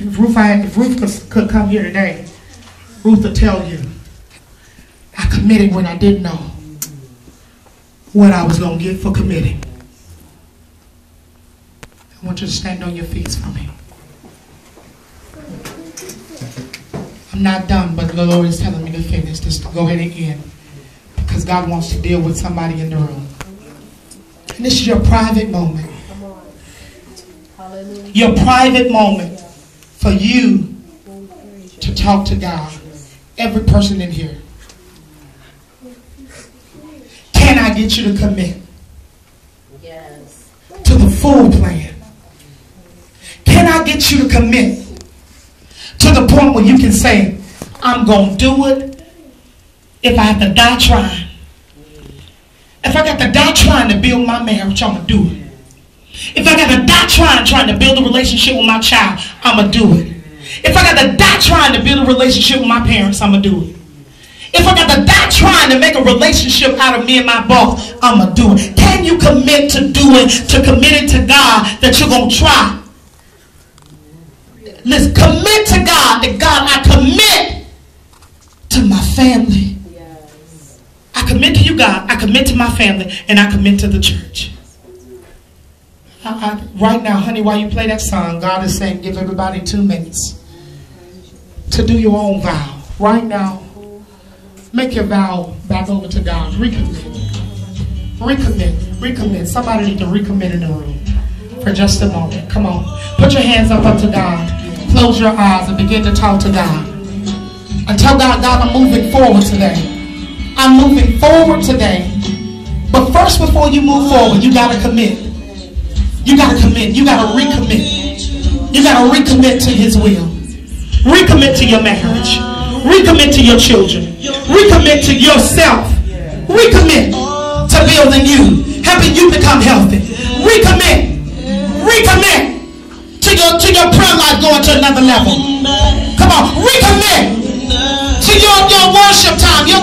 if Ruth could come here today, Ruth will tell you, I committed when I didn't know what I was going to get for committing. I want you to stand on your feet for me. I'm not done, but the Lord is telling me to finish this, to go ahead and end. Because God wants to deal with somebody in the room. And this is your private moment. Your private moment for you to talk to God. Every person in here. Can I get you to commit? Yes. To the full plan? Can I get you to commit to the point where you can say, I'm going to do it if I have to die trying? If I got to die trying to build my marriage, I'm going to do it. If I got to die trying to build a relationship with my child, I'm going to do it. If I got to die trying to build a relationship with my parents, I'm going to do it. If I got to die trying to make a relationship out of me and my boss, I'm going to do it. Can you commit to doing, to committing to God that you're going to try? Let's commit to God that God, I commit to my family. Yes. I commit to you, God. I commit to my family, and I commit to the church. Right now, honey, while you play that song, God is saying, give everybody 2 minutes to do your own vow. Right now, make your vow back over to God. Recommit. Recommit. Recommit. Somebody need to recommit in the room for just a moment. Come on. Put your hands up to God. Close your eyes and begin to talk to God. And tell God, God, I'm moving forward today. I'm moving forward today. But first, before you move forward, you got to commit. You got to commit. You got to recommit. You got to recommit to His will. Recommit to your marriage. Recommit to your children. Recommit to yourself. Recommit to building you. Helping you become healthy. Recommit. Recommit to your prayer life going to another level. Come on. Recommit to your worship time. Your